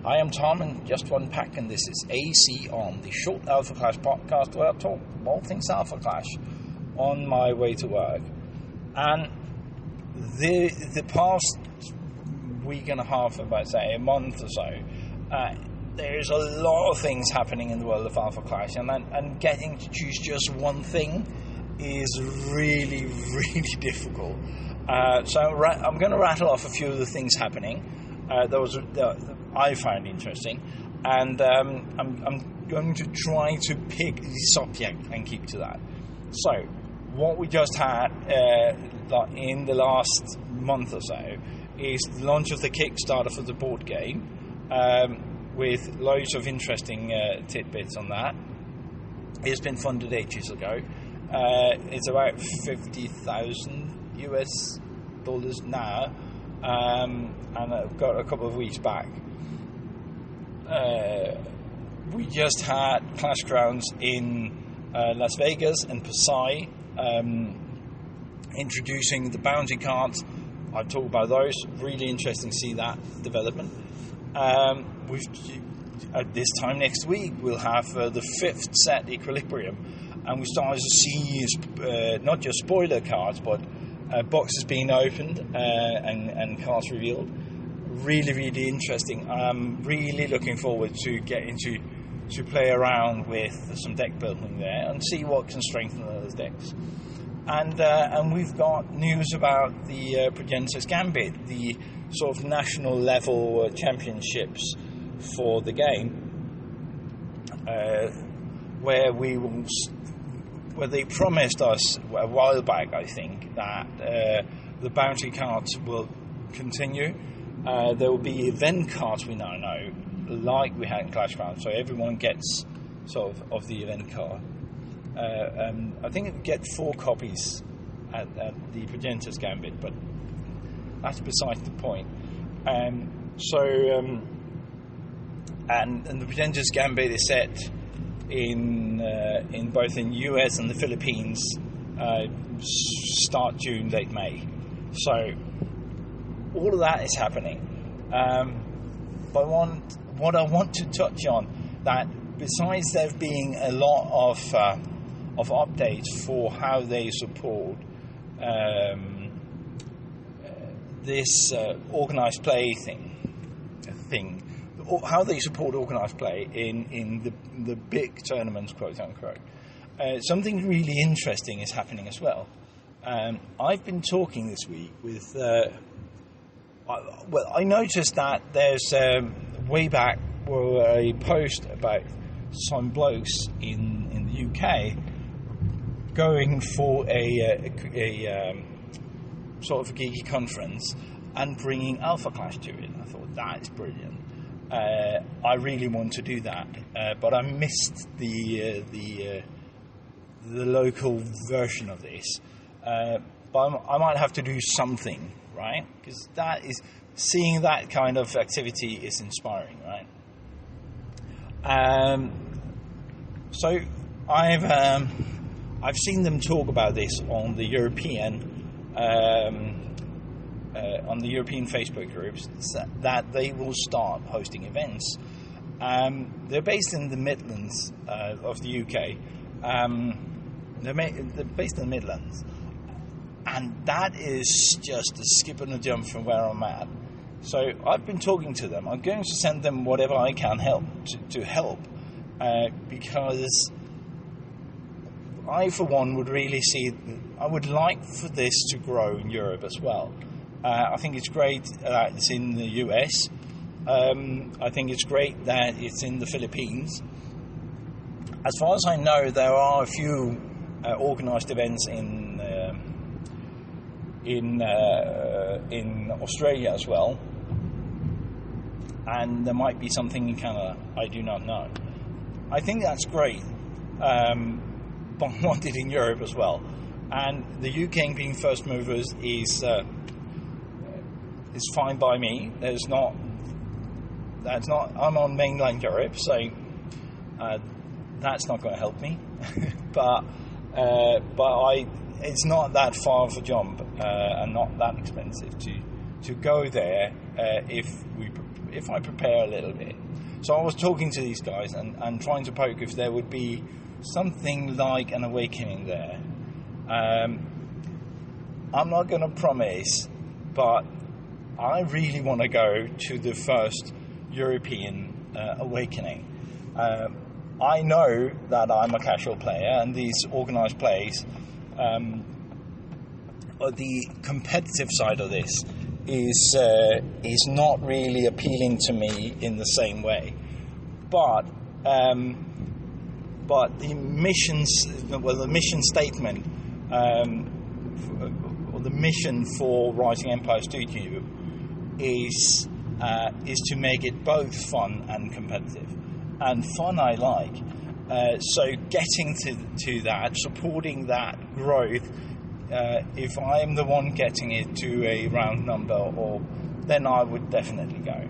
I am Tom, and just one pack, and this is AC on, the short Alpha Clash podcast where I talk all things Alpha Clash on my way to work. And the past week and a half, about say a month or so, there's a lot of things happening in the world of Alpha Clash, and getting to choose just one thing is really, really difficult. So I'm going to rattle off a few of the things happening. Those I found interesting, and I'm going to try to pick the subject and keep to that. So, what we just had in the last month or so is the launch of the Kickstarter for the board game, with loads of interesting tidbits on that. It's been funded ages ago. It's about $50,000 US now. And I've got a couple of weeks back. We just had Clash Grounds in Las Vegas and Pasai, introducing the bounty cards. I've talked about those. Really interesting to see that development. This time next week we'll have the 5th set Equilibrium, and we started to see not just spoiler cards, but boxes being opened and cards revealed. Really, really interesting. I'm really looking forward to getting to play around with some deck building there and see what can strengthen those decks. And we've got news about the Progenitors Gambit, the sort of national level championships for the game, where they promised us a while back, I think, that the bounty cards will continue. There will be event cards, we now know, like we had in Clash Grounds, so everyone gets sort of the event card. I think you get 4 copies at the Progenitors Gambit, but that's besides the point. And the Progenitors Gambit is set in both in US and the Philippines, start June, late May. So all of that is happening. But what I want to touch on, that besides there being a lot of updates for how they support this organized play thing, how they support organised play in the big tournaments, quote unquote. Something really interesting is happening as well. I've been talking this week with. I noticed that there's way back were a post about some blokes in the UK going for a sort of geeky conference and bringing Alpha Clash to it. I thought that is brilliant. I really want to do that, but I missed the local version of this. But I might have to do something, right? Because seeing that kind of activity is inspiring, right? So I've seen them talk about this on the European Facebook groups, that they will start hosting events. They're based in the Midlands of the UK. They're based in the Midlands, and that is just a skip and a jump from where I'm at. So I've been talking to them. I'm going to send them whatever I can to help, because I, for one, would really I would like for this to grow in Europe as well. I think it's great that it's in the US. I think it's great that it's in the Philippines. As far as I know, there are a few organised events in Australia as well, and there might be something in Canada. I do not know. I think that's great, but I want it in Europe as well. And the UK being first movers is fine by me. I'm on mainland Europe, so that's not going to help me. but it's not that far of a jump and not that expensive to go there if if I prepare a little bit. So I was talking to these guys and trying to poke if there would be something like an awakening there. I'm not going to promise, but I really want to go to the first European awakening. I know that I'm a casual player, and these organised plays, the competitive side of this is not really appealing to me in the same way. But the the mission statement, or the mission for Rising Empire Studio is to make it both fun and competitive. And fun I like. So getting to that, supporting that growth, if I'm the one getting it to a round number, then I would definitely go.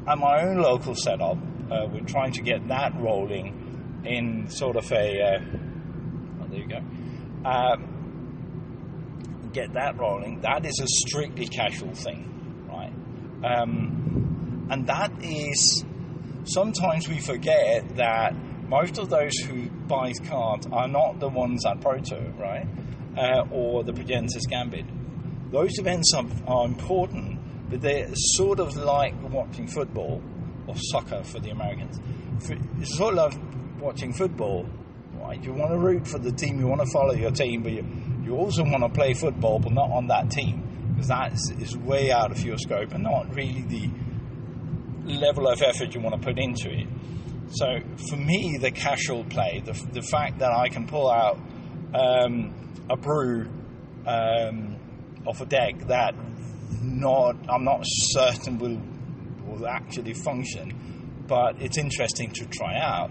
At my own local setup, we're trying to get that rolling in sort of a... there you go. Get that rolling. That is a strictly casual thing, right? And that is... Sometimes we forget that most of those who buy cards are not the ones at Pro Tour, right? Or the Progenitors Gambit. Those events are important, but they're sort of like watching football, or soccer for the Americans. It's sort of like watching football, right? You want to root for the team, you want to follow your team, but you also want to play football, but not on that team, because that is way out of your scope and not really the level of effort you want to put into it. So for me, the casual play, the fact that I can pull out a brew off a deck that I'm not certain will actually function, but it's interesting to try out,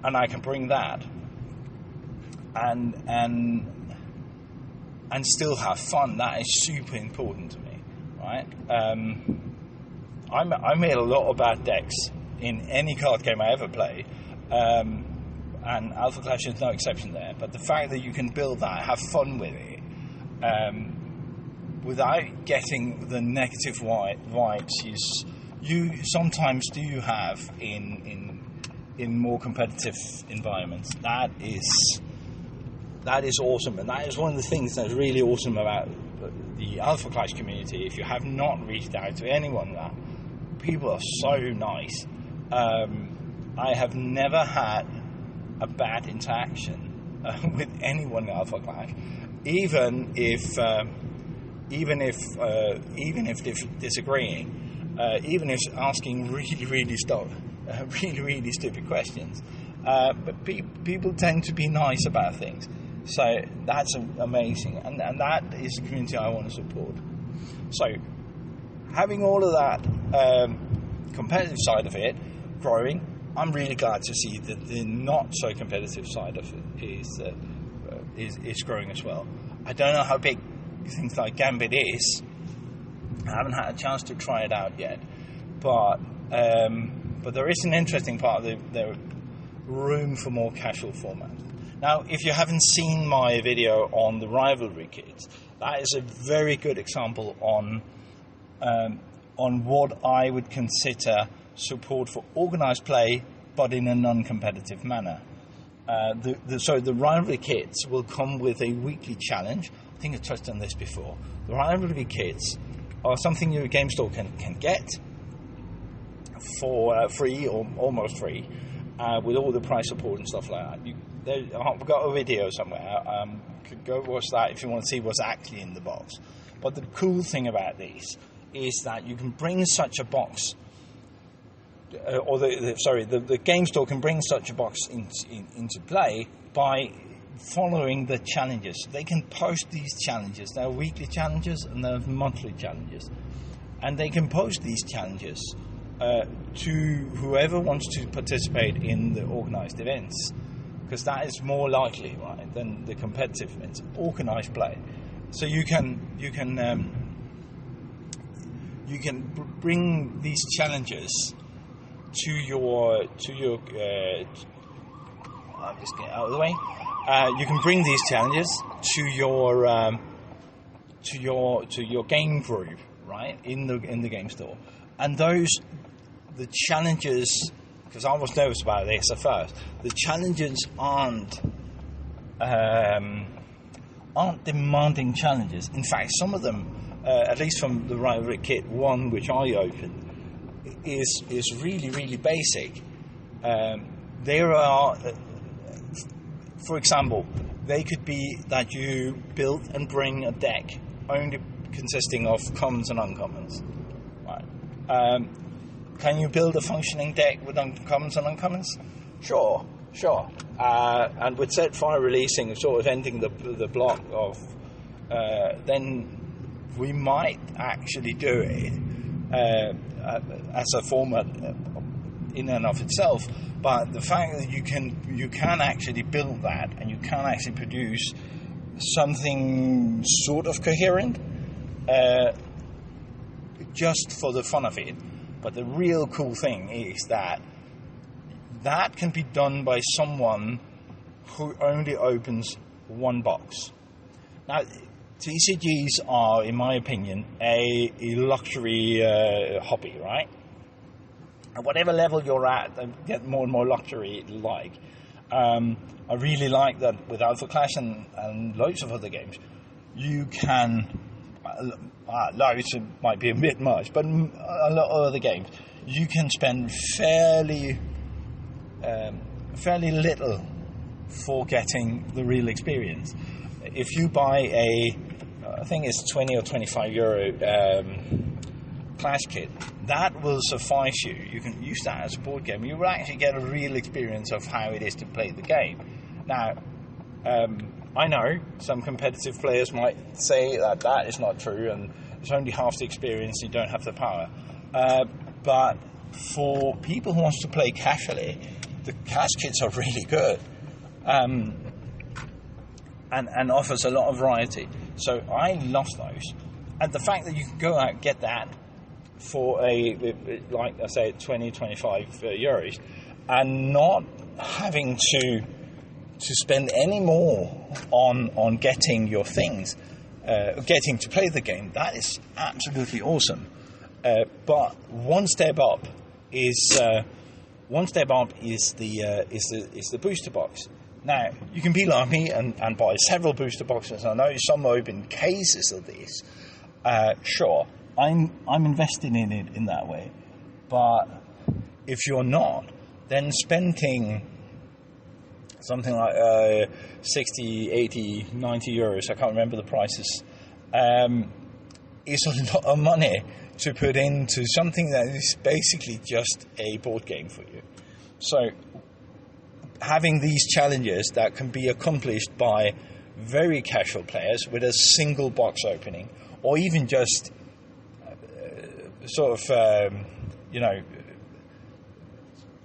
and I can bring that and still have fun. That is super important to me, right? I made a lot of bad decks in any card game I ever played, and Alpha Clash is no exception there. But the fact that you can build that, have fun with it, without getting the negative vibes you sometimes do have in more competitive environments. That is awesome, and that is one of the things that's really awesome about the Alpha Clash community. If you have not reached out to anyone, that people are so nice. I have never had a bad interaction with anyone in Alpha Clash, even if disagreeing, even if asking really stupid questions. But people tend to be nice about things, so that's amazing, and that is the community I want to support. So, having all of that competitive side of it growing, I'm really glad to see that the not so competitive side of it is growing as well. I don't know how big things like Gambit is. I haven't had a chance to try it out yet, but there is an interesting part of the room for more casual formats. Now, if you haven't seen my video on the rivalry kits, that is a very good example on what I would consider support for organised play, but in a non-competitive manner. So the rivalry kits will come with a weekly challenge. I think I touched on this before. The rivalry kits are something your game store can get for free or almost free, with all the price support and stuff like that. I've got a video somewhere. Could go watch that if you want to see what's actually in the box. But the cool thing about these is that you can bring such a box, the game store can bring such a box into play by following the challenges. They can post these challenges. There are weekly challenges and there are monthly challenges, and they can post these challenges to whoever wants to participate in the organised events, because that is more likely, right, than the competitive events. Organised play, so you can bring these challenges to your I'll just get out of the way. You can bring these challenges to your game group, right, in the game store, and those the challenges, because I was nervous about this at first, the challenges aren't demanding challenges. In fact, some of them, at least from the Rivalry Kit 1, which I opened, is really, really basic. There are, for example, they could be that you build and bring a deck only consisting of commons and uncommons. Right. Can you build a functioning deck with uncommons and uncommons? Sure. And with set fire releasing, sort of ending the block of, then we might actually do it as a format in and of itself. But the fact that you can actually build that, and you can actually produce something sort of coherent, just for the fun of it. But the real cool thing is that can be done by someone who only opens one box. Now, TCGs are, in my opinion, a luxury hobby, right? At whatever level you're at, they get more and more luxury-like. I really like that with Alpha Clash and loads of other games, you can... loads might be a bit much, but a lot of other games, you can spend fairly little for getting the real experience. If you buy I think it's 20 or 25 euro Clash kit, that will suffice you. You can use that as a board game. You will actually get a real experience of how it is to play the game. Now, I know some competitive players might say that is not true, and it's only half the experience, you don't have the power. But for people who want to play casually, the Clash kits are really good, and offers a lot of variety. So I love those, and the fact that you can go out and get that for like I say, 20-25 euros, and not having to spend any more on getting your things, getting to play the game, that is absolutely awesome. But one step up is the booster box. Now, you can be like me and buy several booster boxes. I know some open cases of this. Sure, I'm investing in it in that way. But if you're not, then spending something like 60, 80, 90 euros, I can't remember the prices, is a lot of money to put into something that is basically just a board game for you. So having these challenges that can be accomplished by very casual players with a single box opening, or even just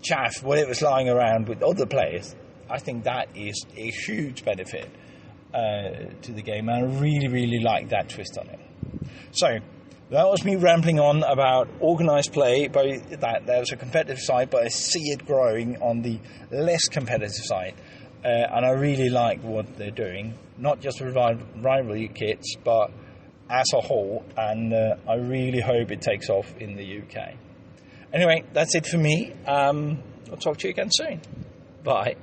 chaff whatever's lying around with other players, I think that is a huge benefit to the game, and I really, really like that twist on it. So that was me rambling on about organised play, but that there's a competitive side, but I see it growing on the less competitive side, and I really like what they're doing, not just with rivalry kits, but as a whole, and I really hope it takes off in the UK. Anyway, that's it for me. I'll talk to you again soon. Bye.